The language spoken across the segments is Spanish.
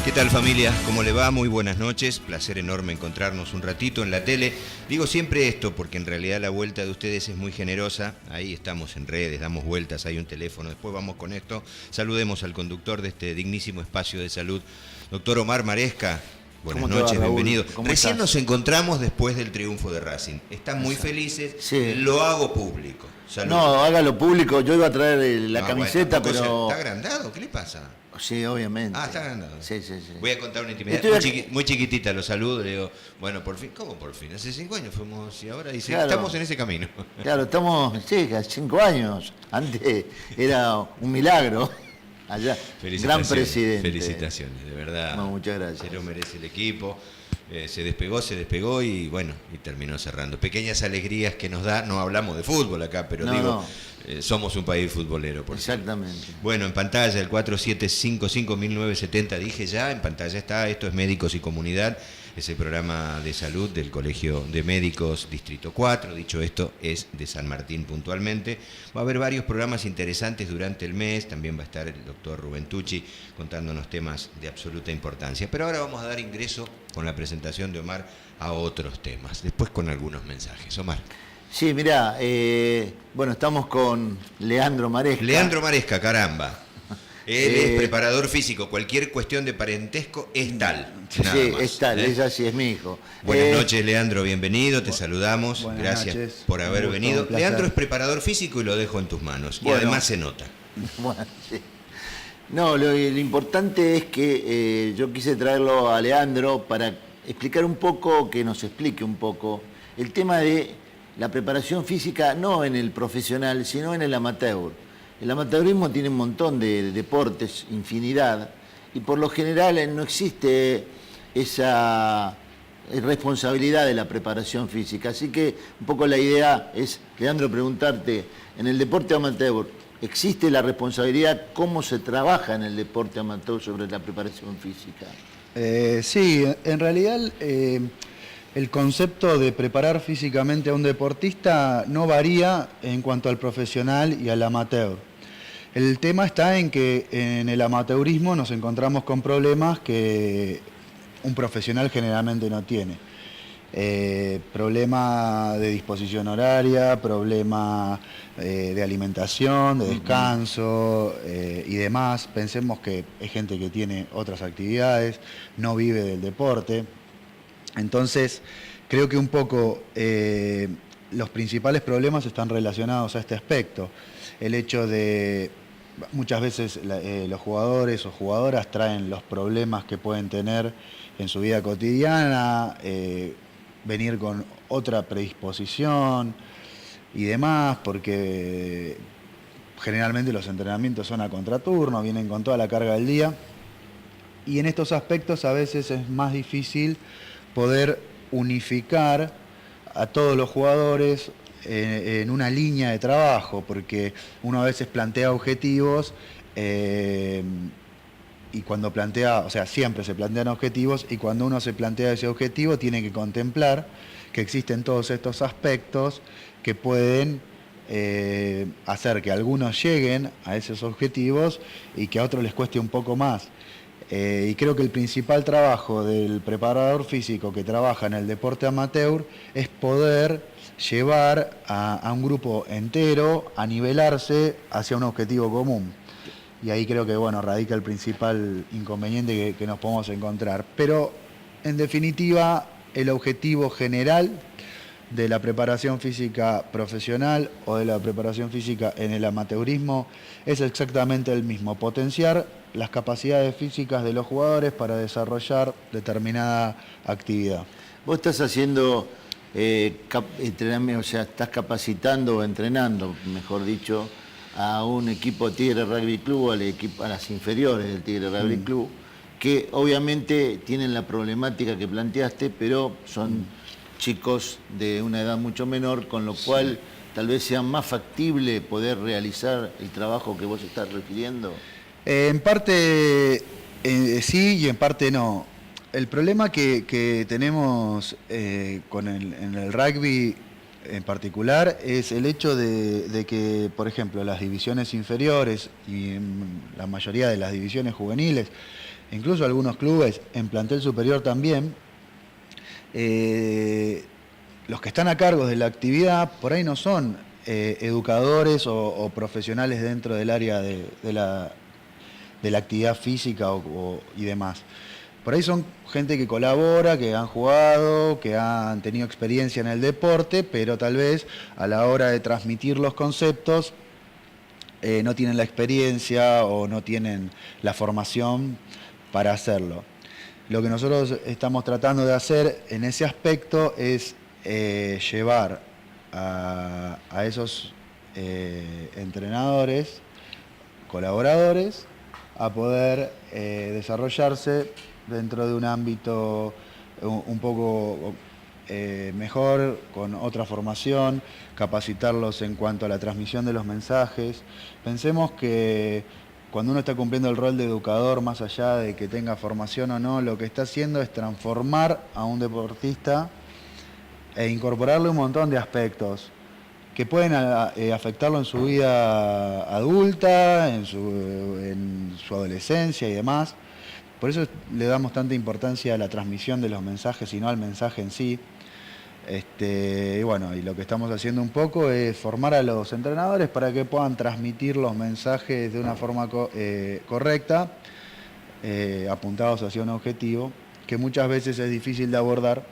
¿Qué tal, familia? ¿Cómo le va? Muy buenas noches. Placer enorme encontrarnos un ratito en la tele. Digo siempre esto porque en realidad la vuelta de ustedes es muy generosa. Ahí estamos en redes, damos vueltas, hay un teléfono. Después vamos con esto. Saludemos al conductor de este dignísimo espacio de salud, doctor Omar Maresca. Buenas noches, bienvenido. Recién nos encontramos después del triunfo de Racing. Están muy felices. Sí. Lo hago público. Salud. No, hágalo público. Yo iba a traer la camiseta, bueno, pero... ¿Está agrandado? ¿Qué le pasa? Sí, obviamente. Ah, está agrandado. Sí. Voy a contar una intimidad muy chiquitita, lo saludo, le digo, bueno, por fin, ¿cómo por fin? Hace 5 años fuimos y ahora dice, claro, estamos en ese camino. Claro, estamos, sí, hace 5 años. Antes era un milagro. Allá, gran presidente. Felicitaciones, de verdad. No, muchas gracias. Se lo merece el equipo. Se despegó y bueno, y terminó cerrando. Pequeñas alegrías que nos da, no hablamos de fútbol acá, pero somos un país futbolero. Exactamente. Cierto. Bueno, en pantalla el 4755-1970, dije ya, en pantalla está, esto es Médicos y Comunidad, es el programa de salud del Colegio de Médicos Distrito 4, dicho esto, es de San Martín puntualmente. Va a haber varios programas interesantes durante el mes, también va a estar el doctor Rubén Tucci contándonos temas de absoluta importancia. Pero ahora vamos a dar ingreso con la presentación de Omar a otros temas, después con algunos mensajes. Omar. Sí, mirá, bueno, estamos con Leandro Maresca. Leandro Maresca, caramba. Él es preparador físico, cualquier cuestión de parentesco es tal. Sí, es tal, ella sí es mi hijo. Buenas noches, Leandro, bienvenido, te saludamos. Gracias noches, por haber venido. Leandro es preparador físico y lo dejo en tus manos. Bueno, y además se nota. Bueno, sí. No, lo importante es que yo quise traerlo a Leandro para explicar un poco, que nos explique un poco el tema de la preparación física, no en el profesional, sino en el amateur. El amateurismo tiene un montón de deportes, infinidad, y por lo general no existe esa responsabilidad de la preparación física. Así que un poco la idea es, Leandro, preguntarte, en el deporte amateur, ¿existe la responsabilidad? ¿Cómo se trabaja en el deporte amateur sobre la preparación física? Sí, en realidad el concepto de preparar físicamente a un deportista no varía en cuanto al profesional y al amateur. El tema está en que en el amateurismo nos encontramos con problemas que un profesional generalmente no tiene. Problema de disposición horaria, problema de alimentación, de descanso y demás. Pensemos que es gente que tiene otras actividades, no vive del deporte. Entonces, creo que un poco los principales problemas están relacionados a este aspecto. El hecho de, muchas veces los jugadores o jugadoras traen los problemas que pueden tener en su vida cotidiana, venir con otra predisposición y demás, porque generalmente los entrenamientos son a contraturno, vienen con toda la carga del día, y en estos aspectos a veces es más difícil poder unificar a todos los jugadores en una línea de trabajo, porque uno a veces plantea objetivos y cuando plantea, o sea, siempre se plantean objetivos, y cuando uno se plantea ese objetivo tiene que contemplar que existen todos estos aspectos que pueden hacer que algunos lleguen a esos objetivos y que a otros les cueste un poco más. Y creo que el principal trabajo del preparador físico que trabaja en el deporte amateur es poder llevar a un grupo entero a nivelarse hacia un objetivo común. Y ahí creo que radica el principal inconveniente que nos podemos encontrar. Pero en definitiva, el objetivo general de la preparación física profesional o de la preparación física en el amateurismo es exactamente el mismo: potenciar las capacidades físicas de los jugadores para desarrollar determinada actividad. Vos estás haciendo entrenamiento, o sea, estás capacitando o entrenando, mejor dicho, a un equipo Tigre Rugby Club, a las inferiores del Tigre Rugby Club, que obviamente tienen la problemática que planteaste, pero son chicos de una edad mucho menor, con lo cual tal vez sea más factible poder realizar el trabajo que vos estás refiriendo. En parte sí y en parte no. El problema que tenemos en el rugby en particular es el hecho de que, por ejemplo, las divisiones inferiores y en la mayoría de las divisiones juveniles incluso algunos clubes en plantel superior también, los que están a cargo de la actividad por ahí no son educadores o profesionales dentro del área de la actividad física y demás. Por ahí son gente que colabora, que han jugado, que han tenido experiencia en el deporte, pero tal vez a la hora de transmitir los conceptos no tienen la experiencia o no tienen la formación para hacerlo. Lo que nosotros estamos tratando de hacer en ese aspecto es llevar a esos entrenadores, colaboradores, a poder desarrollarse dentro de un ámbito un poco mejor, con otra formación, capacitarlos en cuanto a la transmisión de los mensajes. Pensemos que cuando uno está cumpliendo el rol de educador, más allá de que tenga formación o no, lo que está haciendo es transformar a un deportista e incorporarle un montón de aspectos que pueden afectarlo en su vida adulta, en su adolescencia y demás. Por eso le damos tanta importancia a la transmisión de los mensajes y no al mensaje en sí. Y bueno, y lo que estamos haciendo un poco es formar a los entrenadores para que puedan transmitir los mensajes de una forma correcta, apuntados hacia un objetivo, que muchas veces es difícil de abordar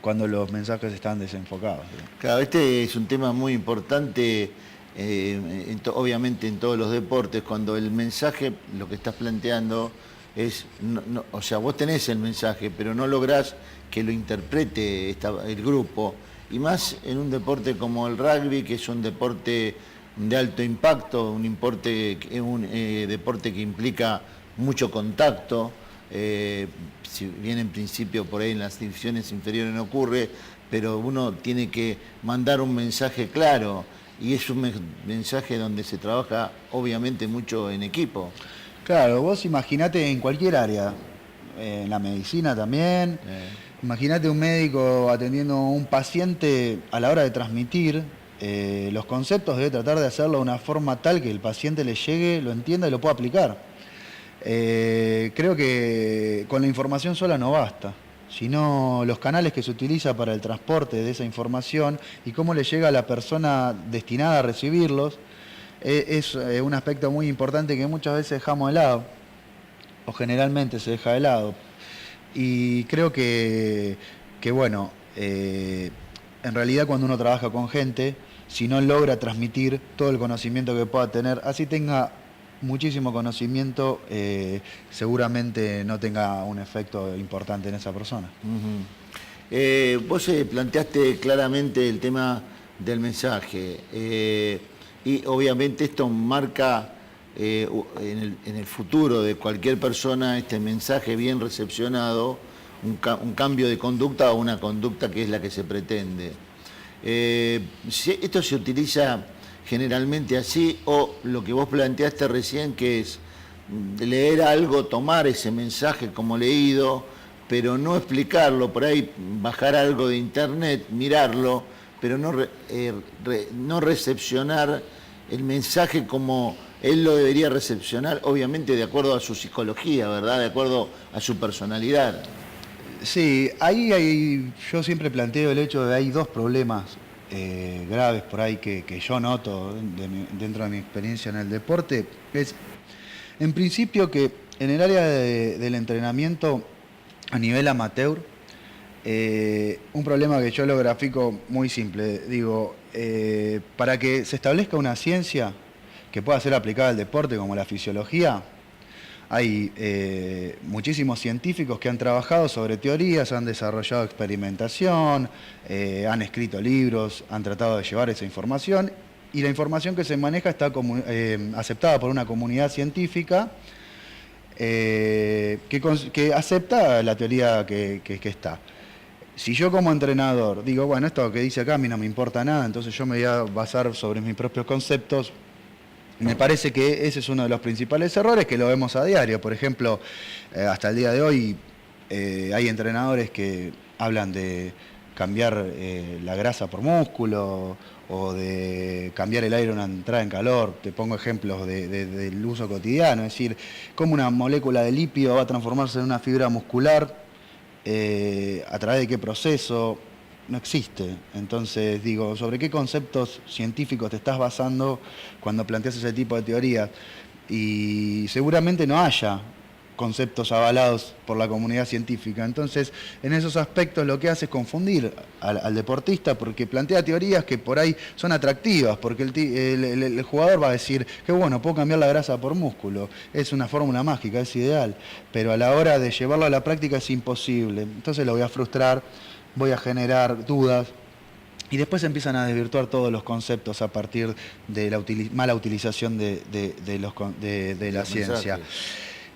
cuando los mensajes están desenfocados. Claro, este es un tema muy importante, obviamente en todos los deportes, cuando el mensaje, lo que estás planteando, es, o sea, vos tenés el mensaje, pero no lográs que lo interprete el grupo, y más en un deporte como el rugby, que es un deporte de alto impacto, un deporte que implica mucho contacto, si bien en principio por ahí en las divisiones inferiores no ocurre, pero uno tiene que mandar un mensaje claro, y es un mensaje donde se trabaja obviamente mucho en equipo. Claro, vos imaginate en cualquier área, en la medicina también, imaginate un médico atendiendo a un paciente, a la hora de transmitir los conceptos debe tratar de hacerlo de una forma tal que el paciente le llegue, lo entienda y lo pueda aplicar. Creo que con la información sola no basta, sino los canales que se utiliza para el transporte de esa información y cómo le llega a la persona destinada a recibirlos. Es un aspecto muy importante que muchas veces dejamos de lado, o generalmente se deja de lado. Y creo que bueno, en realidad cuando uno trabaja con gente, si no logra transmitir todo el conocimiento que pueda tener, así tenga muchísimo conocimiento, seguramente no tenga un efecto importante en esa persona. Vos planteaste claramente el tema del mensaje. Y obviamente esto marca en el futuro de cualquier persona, este mensaje bien recepcionado, un cambio de conducta o una conducta que es la que se pretende. Esto se utiliza generalmente así, o lo que vos planteaste recién, que es leer algo, tomar ese mensaje como leído, pero no explicarlo, por ahí bajar algo de internet, mirarlo, pero no recepcionar el mensaje como él lo debería recepcionar, obviamente de acuerdo a su psicología, ¿verdad? De acuerdo a su personalidad. Sí, yo siempre planteo el hecho de que hay dos problemas graves por ahí que yo noto dentro de mi experiencia en el deporte. Es, en principio, que en el área del entrenamiento a nivel amateur, un problema que yo lo grafico muy simple, digo, para que se establezca una ciencia que pueda ser aplicada al deporte como la fisiología, hay muchísimos científicos que han trabajado sobre teorías, han desarrollado experimentación, han escrito libros, han tratado de llevar esa información, y la información que se maneja está aceptada por una comunidad científica que acepta la teoría que está. Si yo como entrenador digo, bueno, esto que dice acá a mí no me importa nada, entonces yo me voy a basar sobre mis propios conceptos, me parece que ese es uno de los principales errores que lo vemos a diario. Por ejemplo, hasta el día de hoy hay entrenadores que hablan de cambiar la grasa por músculo o de cambiar el aire a una entrada en calor. Te pongo ejemplos del uso cotidiano, es decir, cómo una molécula de litio va a transformarse en una fibra muscular, a través de qué proceso, no existe. Entonces digo, ¿sobre qué conceptos científicos te estás basando cuando planteas ese tipo de teorías? Y seguramente no haya conceptos avalados por la comunidad científica. Entonces, en esos aspectos lo que hace es confundir al deportista, porque plantea teorías que por ahí son atractivas, porque el jugador va a decir que bueno, puedo cambiar la grasa por músculo, es una fórmula mágica, es ideal, pero a la hora de llevarlo a la práctica es imposible. Entonces lo voy a frustrar, voy a generar dudas, y después empiezan a desvirtuar todos los conceptos a partir de la mala utilización de la ciencia.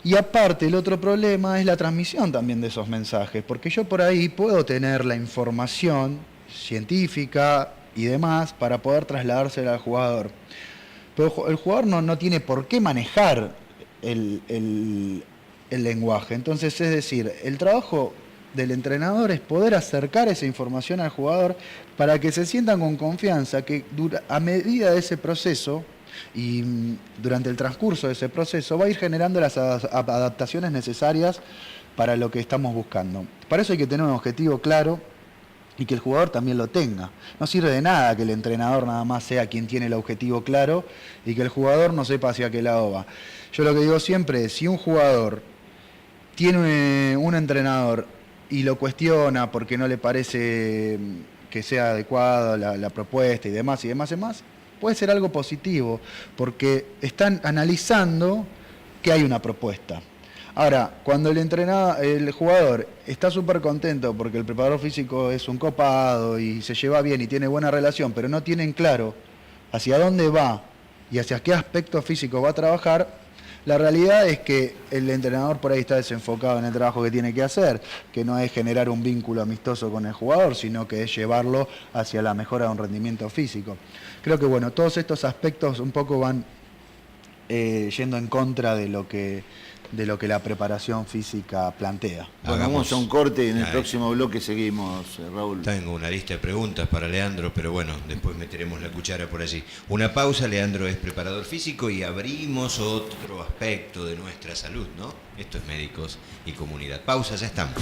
Y aparte, el otro problema es la transmisión también de esos mensajes, porque yo por ahí puedo tener la información científica y demás para poder trasladársela al jugador. Pero el jugador no tiene por qué manejar el lenguaje. Entonces, es decir, el trabajo del entrenador es poder acercar esa información al jugador para que se sientan con confianza, que a medida de ese proceso y durante el transcurso de ese proceso va a ir generando las adaptaciones necesarias para lo que estamos buscando. Para eso hay que tener un objetivo claro y que el jugador también lo tenga. No sirve de nada que el entrenador nada más sea quien tiene el objetivo claro y que el jugador no sepa hacia qué lado va. Yo lo que digo siempre es, si un jugador tiene un entrenador y lo cuestiona porque no le parece que sea adecuada la propuesta y demás, puede ser algo positivo, porque están analizando que hay una propuesta. Ahora, cuando el jugador está súper contento porque el preparador físico es un copado y se lleva bien y tiene buena relación, pero no tienen claro hacia dónde va y hacia qué aspecto físico va a trabajar, la realidad es que el entrenador por ahí está desenfocado en el trabajo que tiene que hacer, que no es generar un vínculo amistoso con el jugador, sino que es llevarlo hacia la mejora de un rendimiento físico. Creo que bueno, todos estos aspectos un poco van yendo en contra de lo que la preparación física plantea. Bueno, vamos a un corte y en el próximo bloque seguimos, Raúl. Tengo una lista de preguntas para Leandro, pero bueno, después meteremos la cuchara por allí. Una pausa, Leandro es preparador físico y abrimos otro aspecto de nuestra salud, ¿no? Esto es Médicos y Comunidad. Pausa, ya estamos.